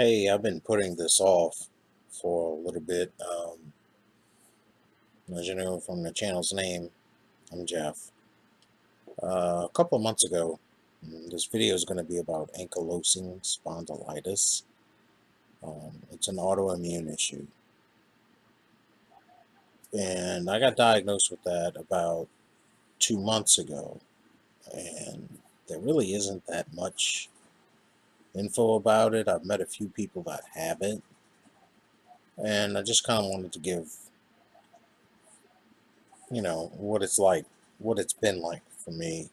Hey, I've been putting this off for a little bit. As you know from the channel's name, I'm Jeff. A couple of months ago, this video is going to be about ankylosing spondylitis. It's an autoimmune issue. And I got diagnosed with that about 2 months ago. And there really isn't that much info about it. I've met a few people that have it. And I just kind of wanted to give what it's like, what it's been like for me.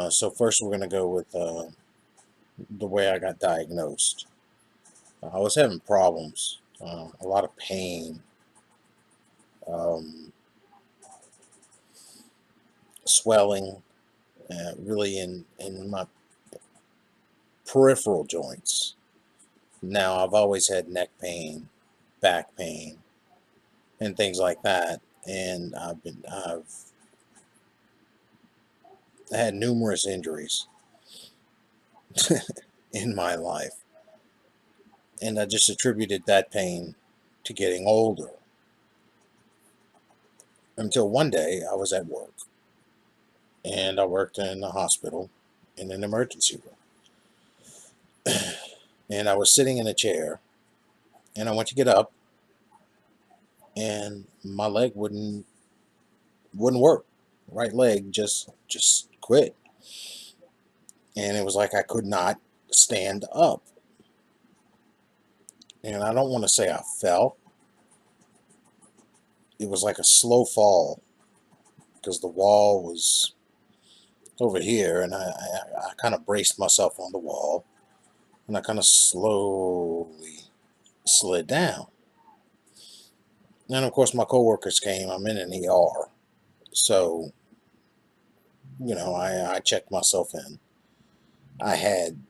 So first we're going to go with the way I got diagnosed. I was having problems, a lot of pain, um, swelling, really in my peripheral joints. Now I've always had neck pain, back pain, and things like that, and I've had numerous injuries in my life. And I just attributed that pain to getting older. Until one day I was at work and I worked in a hospital in an emergency room. And I was sitting in a chair and I went to get up and my leg wouldn't work. Right leg just quit. And it was like I could not stand up. And I don't want to say I fell. It was like a slow fall because the wall was over here, and I kind of braced myself on the wall, and I kind of slowly slid down. And of course, my coworkers came. I'm in an ER, so I checked myself in. I had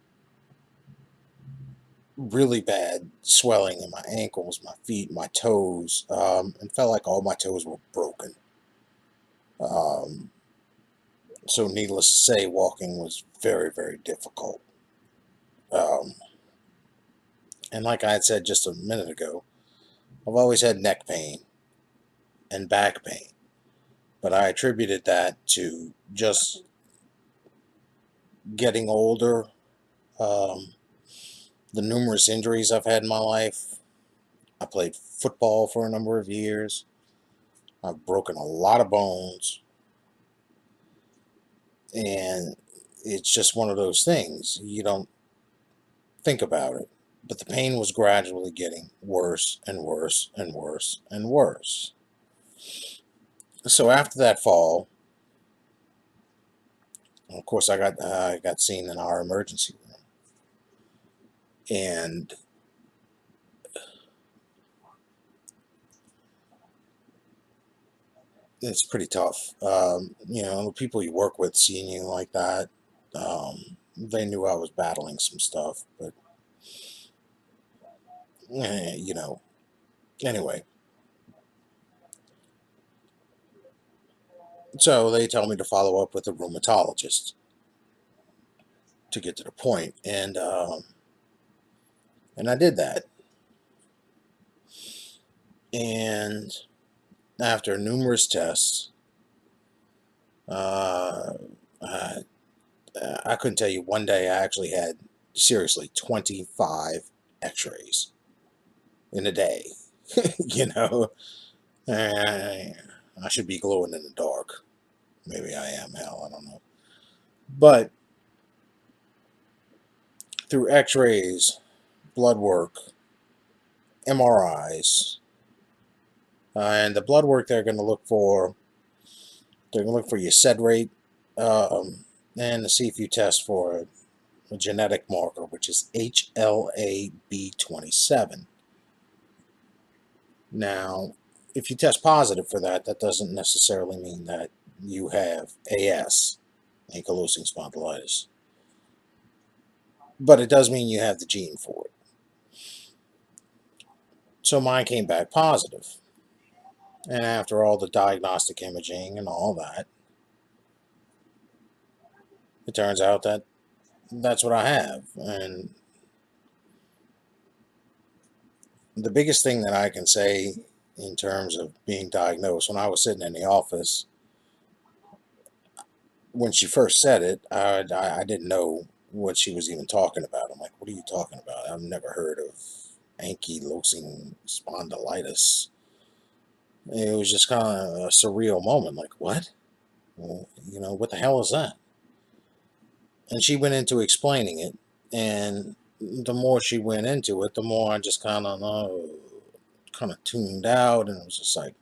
really bad swelling in my ankles, my feet, my toes, and felt like all my toes were broken. Um, so, needless to say, walking was very, very difficult. Um, and like I had said just a minute ago, I've always had neck pain and back pain, but I attributed that to just getting older, um, the numerous injuries I've had in my life. I played football for a number of years. I've broken a lot of bones, and it's just one of those things. You don't think about it, but the pain was gradually getting worse and worse and worse and worse. So after that fall, of course, I got seen in our emergency room, and it's pretty tough. The people you work with seeing you like that, they knew I was battling some stuff, but eh, you know, anyway. So they tell me to follow up with a rheumatologist to get to the point, and I did that. And after numerous tests, uh, I, I couldn't tell you. One day I actually had seriously 25 X-rays in a day. you know, I, I should be glowing in the dark. Maybe I am. Hell, I don't know. But through X-rays, blood work, MRIs, and the blood work they're going to look for your SED rate, um, and to see if you test for a genetic marker, which is HLA-B27. Now, if you test positive for that, that doesn't necessarily mean that you have AS, ankylosing spondylitis, but it does mean you have the gene for it. So mine came back positive. And after all the diagnostic imaging and all that, it turns out that that's what I have. And The biggest thing that I can say in terms of being diagnosed, when I was sitting in the office, when she first said it, I didn't know what she was even talking about. I'm like, what are you talking about? I've never heard of ankylosing spondylitis. It was just kind of a surreal moment. Like, what? Well, what the hell is that? And she went into explaining it. And the more she went into it, the more I just kind of tuned out. And it was just like,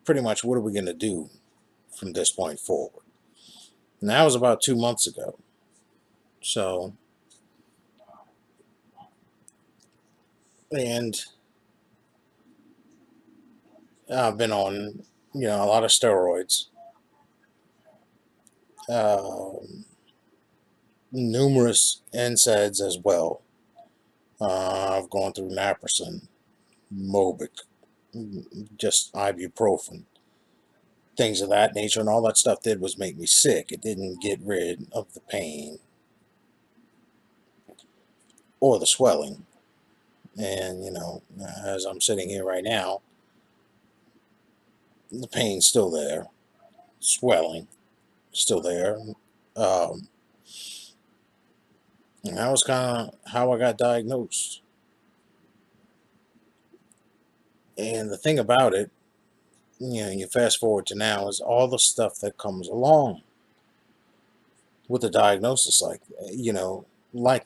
pretty much, what are we going to do from this point forward? And that was about 2 months ago. So, and I've been on, a lot of steroids, um, numerous NSAIDs as well. I've gone through naproxen, Mobic, just ibuprofen, things of that nature, and all that stuff did was make me sick. It didn't get rid of the pain or the swelling. And as I'm sitting here right now, the pain's still there, swelling still there. Um, and that was kind of how I got diagnosed. And the thing about it, you fast forward to now, is all the stuff that comes along with the diagnosis, like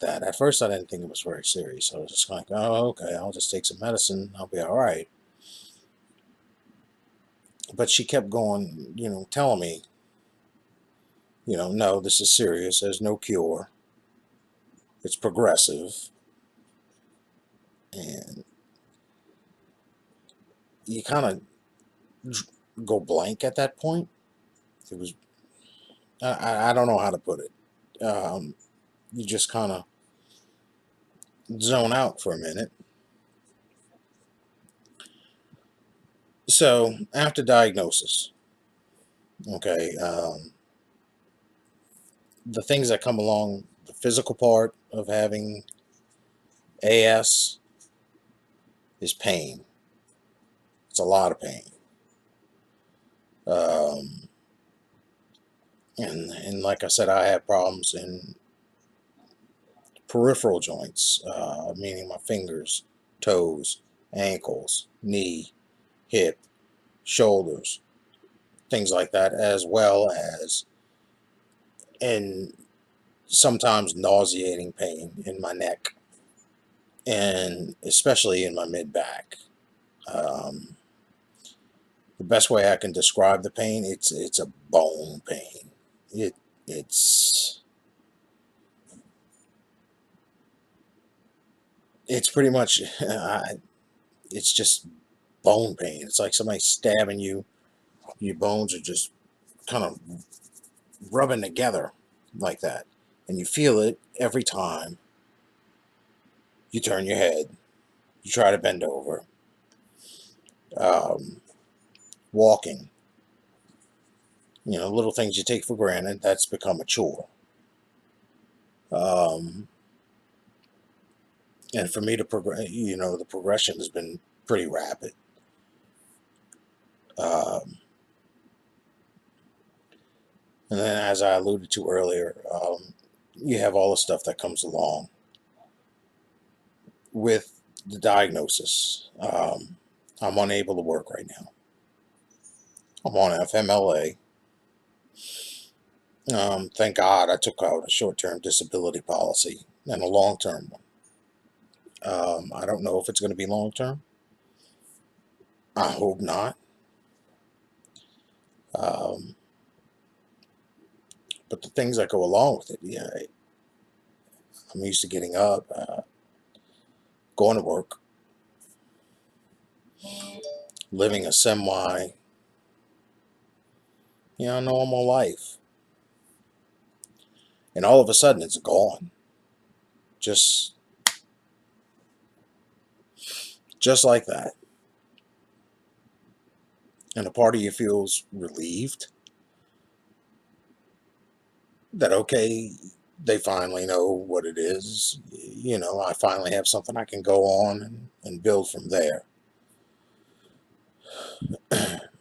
that. At first, I didn't think it was very serious. I was just like, oh, okay, I'll just take some medicine, I'll be all right. But she kept going, telling me, no, this is serious. There's no cure. It's progressive. And you kind of go blank at that point. It was, I don't know how to put it. You just kind of zone out for a minute. So after diagnosis, okay, the things that come along, the physical part of having AS is pain. It's a lot of pain. Um, and like I said, I have problems in peripheral joints, meaning my fingers, toes, ankles, knee, hip, shoulders, things like that, as well as in sometimes nauseating pain in my neck and especially in my mid back. Um, the best way I can describe the pain, it's a bone pain. It it's it's pretty much it's just bone pain. It's like somebody stabbing you. Your bones are just kind of rubbing together like that, and you feel it every time you turn your head. You try to bend over. Um, Walking, little things you take for granted, that's become a chore. Um, and for me to progress, the progression has been pretty rapid. Um, and then, as I alluded to earlier, you have all the stuff that comes along with the diagnosis. I'm unable to work right now. I'm on FMLA. Thank God I took out a short-term disability policy and a long-term one. I don't know if it's going to be long-term. I hope not. Um, but the things that go along with it, yeah, I'm used to getting up, going to work, living a normal life, and all of a sudden it's gone, just just like that. And a part of you feels relieved that okay, they finally know what it is. I finally have something I can go on and build from there.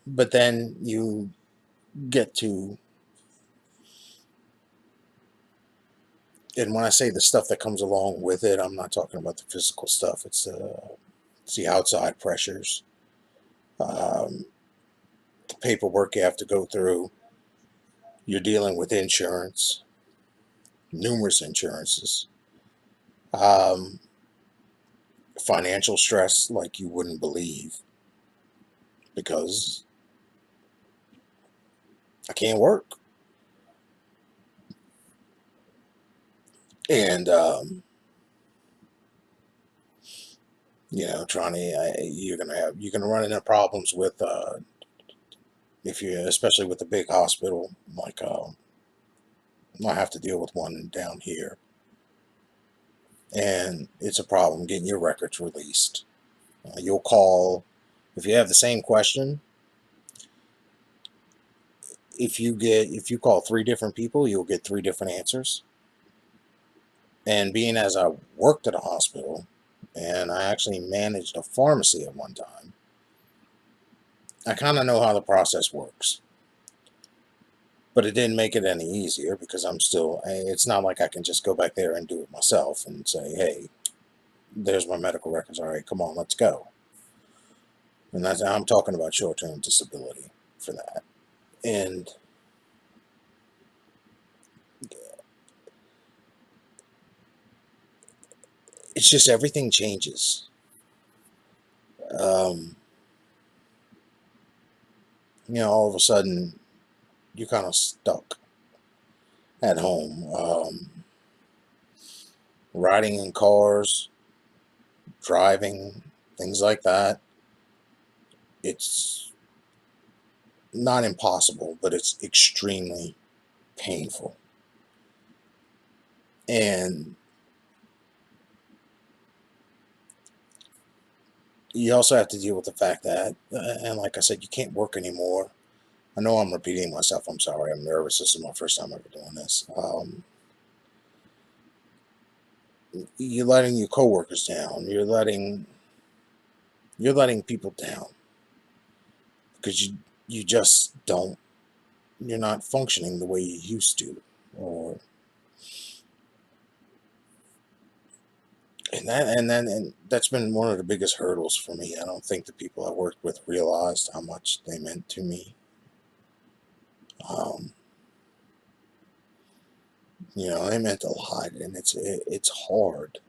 But then you get to, and when I say the stuff that comes along with it, I'm not talking about the physical stuff. It's the outside pressures, um, the paperwork you have to go through. You're dealing with insurance, numerous insurances, um, financial stress like you wouldn't believe because I can't work. And, trying to, you're going to run into problems with, if you, especially with the big hospital, like, I have to deal with one down here. And it's a problem getting your records released. You'll call, if you have the same question, if you call three different people, you'll get three different answers. And being as I worked at a hospital and I actually managed a pharmacy at one time, I kind of know how the process works. But it didn't make it any easier because it's not like I can just go back there and do it myself and say, hey, there's my medical records. All right, come on, let's go. And I'm talking about short-term disability for that. And it's just everything changes. Um, all of a sudden, you're kind of stuck at home, riding in cars, driving, things like that. It's not impossible, but it's extremely painful. And you also have to deal with the fact that, and like I said, you can't work anymore. I know I'm repeating myself. I'm sorry. I'm nervous. This is my first time ever doing this. You're letting your coworkers down. You're letting people down because you just don't. You're not functioning the way you used to, or and that's been one of the biggest hurdles for me. I don't think the people I worked with realized how much they meant to me. Um, they meant a lot, and it's hard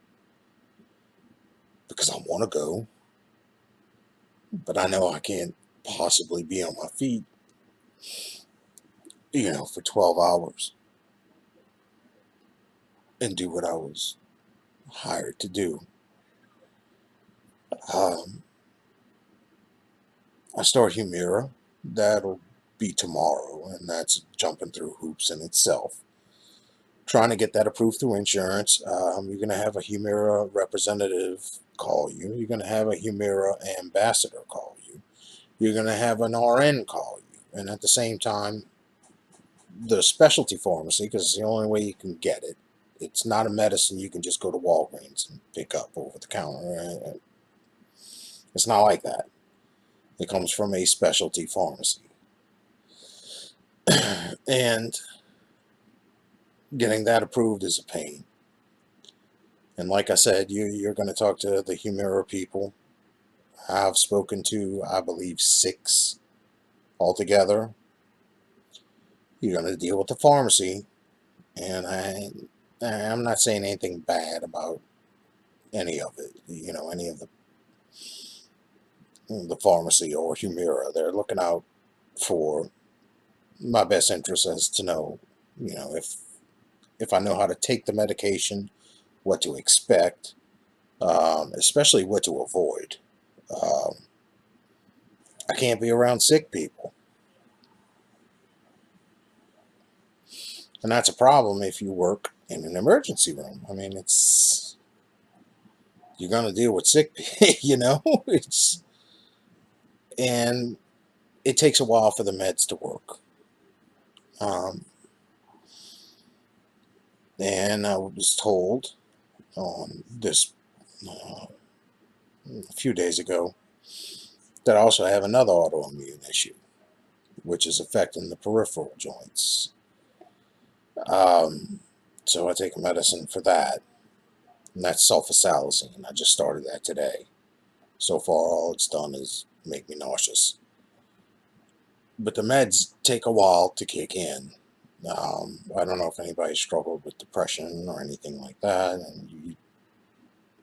because I want to go, but I know I can't possibly be on my feet, for 12 hours and do what I was hired to do. Um, I start Humira. That'll be tomorrow, and that's jumping through hoops in itself. Trying to get that approved through insurance. You're going to have a Humira representative call you. You're going to have a Humira ambassador call you. You're going to have an RN call you. And at the same time, the specialty pharmacy, because it's the only way you can get it. It's not a medicine you can just go to Walgreens and pick up over the counter. It's not like that. It comes from a specialty pharmacy. And getting that approved is a pain. And like I said, you're going to talk to the Humira people. I've spoken to, I believe, 6 altogether. You're going to deal with the pharmacy. And I'm not saying anything bad about any of it, any of the pharmacy or Humira. They're looking out for my best interest as to know, if I know how to take the medication, what to expect, especially what to avoid. Um, I can't be around sick people. And that's a problem if you work in an emergency room. I mean, you're going to deal with sick people, and it takes a while for the meds to work. Um, and I was told on this a few days ago that I also have another autoimmune issue, which is affecting the peripheral joints. Um, so I take a medicine for that, and that's sulfasalazine. I just started that today. So far, all it's done is make me nauseous. But the meds take a while to kick in. I don't know if anybody struggled with depression or anything like that, and you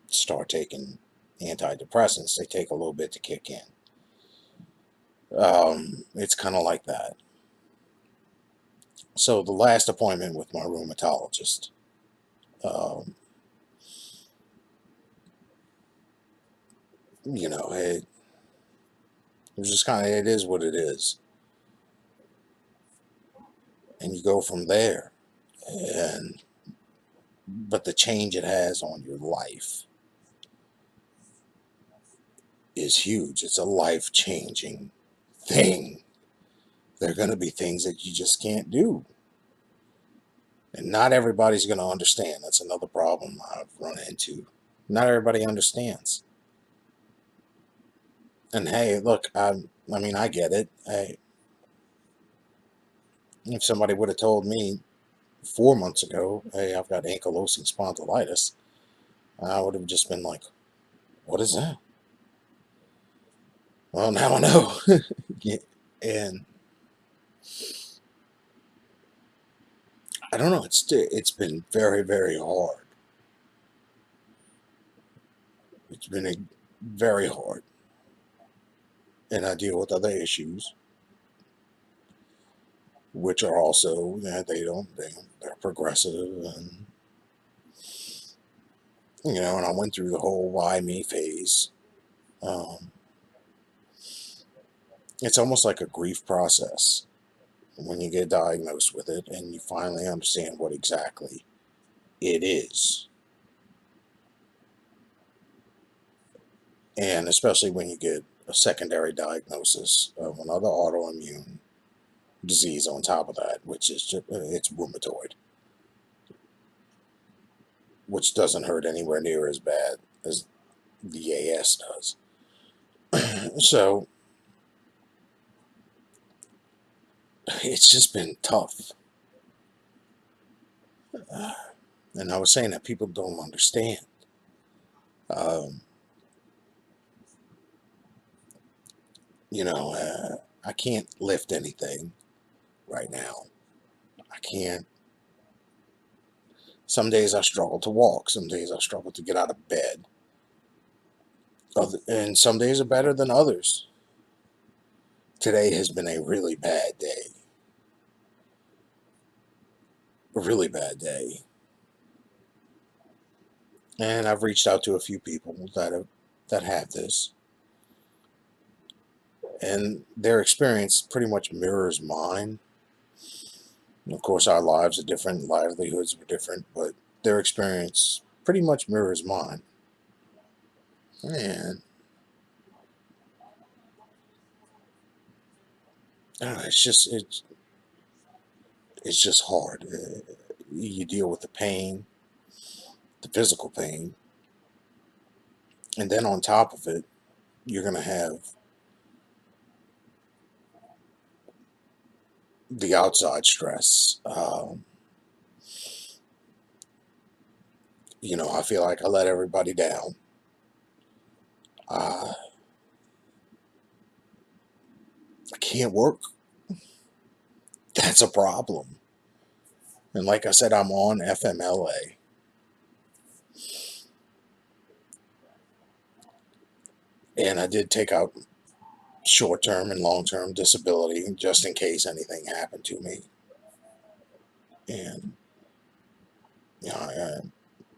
start taking antidepressants, they take a little bit to kick in. It's kind of like that. So the last appointment with my rheumatologist, um, it was just kind of, it is what it is. And you go from there. And but the change it has on your life is huge. It's a life-changing thing. There are going to be things that you just can't do. And not everybody's going to understand. That's another problem I've run into. Not everybody understands. And hey, look, I mean, I get it. Hey, if somebody would have told me 4 months ago, hey, I've got ankylosing spondylitis, I would have just been like, what is that? Well, now I know. Yeah, and I don't know. It's been very, very hard. It's been very hard, and I deal with other issues, which are also, yeah, they're progressive, and and I went through the whole why me phase. Um, it's almost like a grief process when you get diagnosed with it, and you finally understand what exactly it is, and especially when you get a secondary diagnosis of another autoimmune disease on top of that, which is just, it's rheumatoid, which doesn't hurt anywhere near as bad as the AS does. So it's just been tough. And I was saying that people don't understand. Um, I can't lift anything right now. I can't. Some days I struggle to walk. Some days I struggle to get out of bed. And some days are better than others. Today has been a really bad day. A really bad day. And I've reached out to a few people that have this, and their experience pretty much mirrors mine. And of course, our lives are different, livelihoods are different, but their experience pretty much mirrors mine. And I don't know, it's just hard. You deal with the pain, the physical pain, and then on top of it, you're gonna have the outside stress. I feel like I let everybody down. Uh, I can't work. That's a problem. And like I said, I'm on FMLA. And I did take out short-term and long-term disability just in case anything happened to me. And,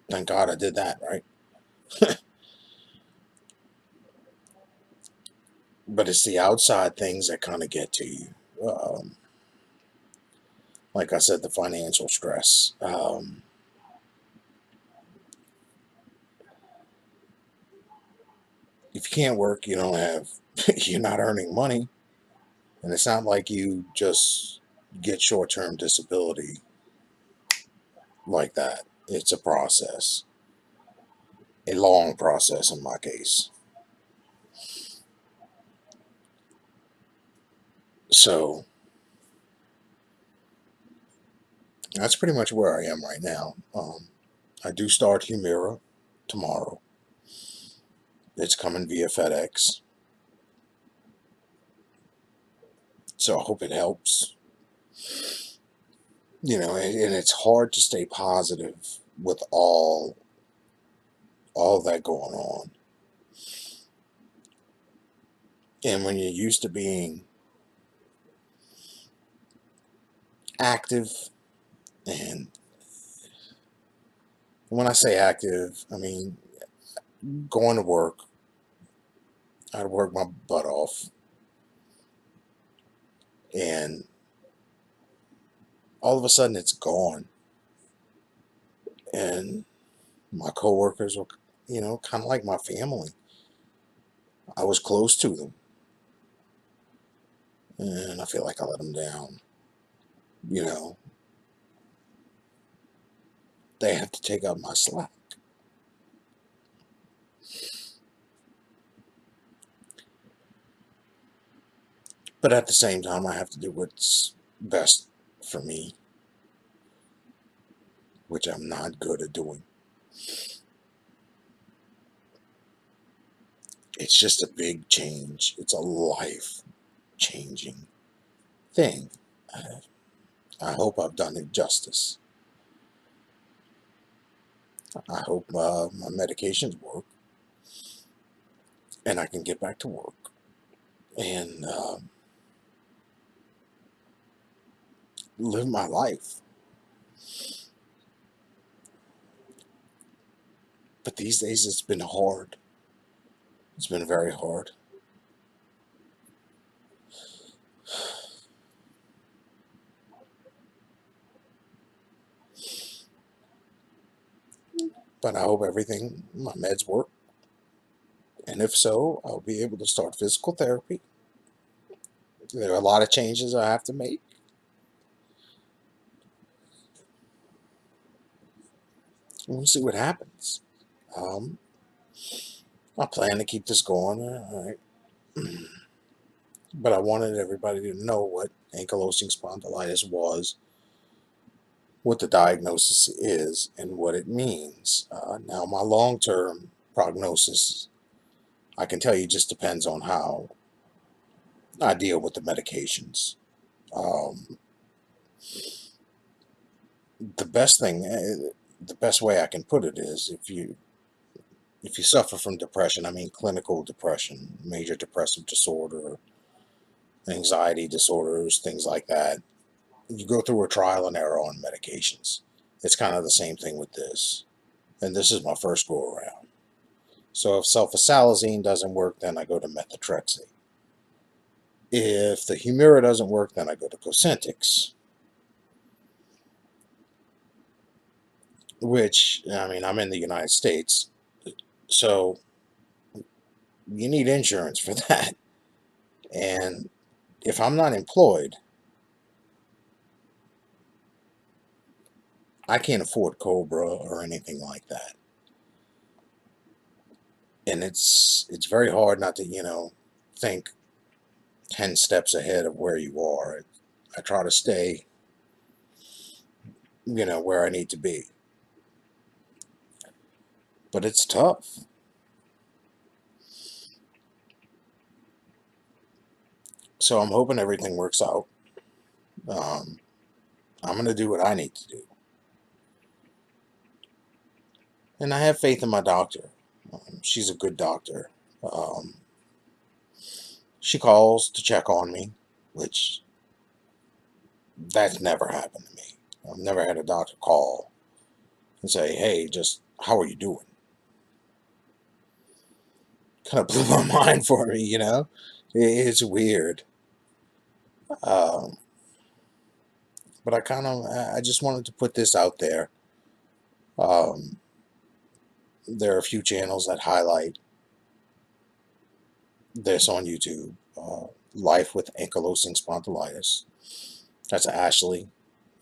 thank God I did that, right? But it's the outside things that kind of get to you. Like I said, the financial stress. If you can't work, you're not earning money. And it's not like you just get short-term disability like that. It's a process. a long process in my case. So that's pretty much where I am right now. I do start Humira tomorrow. It's coming via FedEx, so I hope it helps. And it's hard to stay positive with all that going on. And when you're used to being active, and when I say active, I mean going to work. I'd work my butt off, and all of a sudden it's gone. And my coworkers were, kind of like my family. I was close to them, and I feel like I let them down. You know, they have to take up my slack. But at the same time, I have to do what's best for me, which I'm not good at doing. It's just a big change. It's a life changing thing. I, I hope I've done it justice. I hope my medications work and I can get back to work and live my life. But these days it's been hard. It's been very hard. But I hope my meds work. And if so, I'll be able to start physical therapy. There are a lot of changes I have to make. We'll see what happens. Um, I plan to keep this going. All right. But I wanted everybody to know what ankylosing spondylitis was, what the diagnosis is, and what it means. Now, my long-term prognosis, I can tell you, just depends on how I deal with the medications. Um, the best thing, the best way I can put it is if you suffer from depression, I mean clinical depression, major depressive disorder, anxiety disorders, things like that, you go through a trial and error on medications. It's kind of the same thing with this. And this is my first go around. So if sulfasalazine doesn't work, then I go to methotrexate. If the Humira doesn't work, then I go to Cosentyx, which, I mean, I'm in the United States, so you need insurance for that. And if I'm not employed, I can't afford Cobra or anything like that. And it's very hard not to, think 10 steps ahead of where you are. I try to stay, where I need to be. But it's tough. So I'm hoping everything works out. Um, I'm going to do what I need to do. And I have faith in my doctor. She's a good doctor. Um, she calls to check on me, which that's never happened to me. I've never had a doctor call and say, hey, just how are you doing? Kind of blew my mind for me, It's weird. Um, but I just wanted to put this out there. Um, there are a few channels that highlight this on YouTube. Life with Ankylosing Spondylitis. That's Ashley.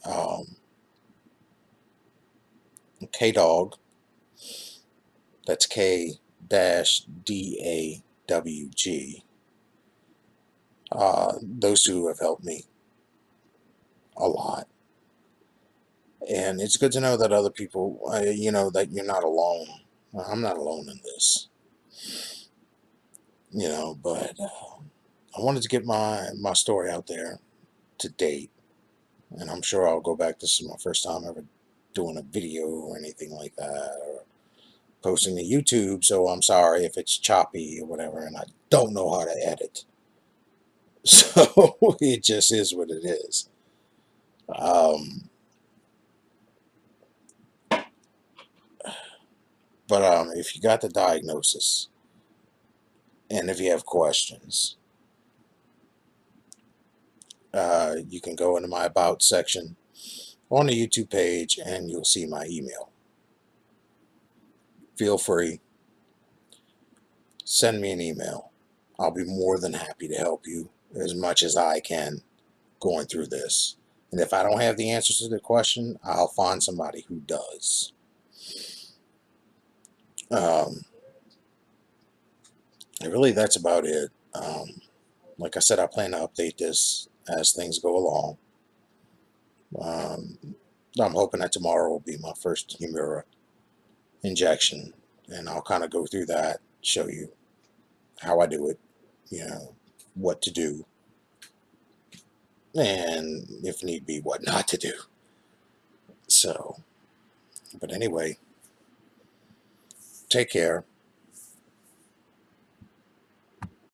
Um, K Dog. That's K-DAWG. Those two have helped me a lot. And it's good to know that other people, that you're not alone. I'm not alone in this, but I wanted to get my story out there to date. And I'm sure I'll go back. This is my first time ever doing a video or anything like that, or posting to YouTube. So I'm sorry if it's choppy or whatever, and I don't know how to edit. So it just is what it is. Um, but if you got the diagnosis and if you have questions, you can go into my About section on the YouTube page and you'll see my email. Feel free, send me an email. I'll be more than happy to help you as much as I can going through this. And if I don't have the answers to the question, I'll find somebody who does. Um, and really, that's about it. Like I said, I plan to update this as things go along. Um, I'm hoping that tomorrow will be my first Humira injection, and I'll kind of go through that, show you how I do it, what to do, and if need be, what not to do. So, but anyway, take care.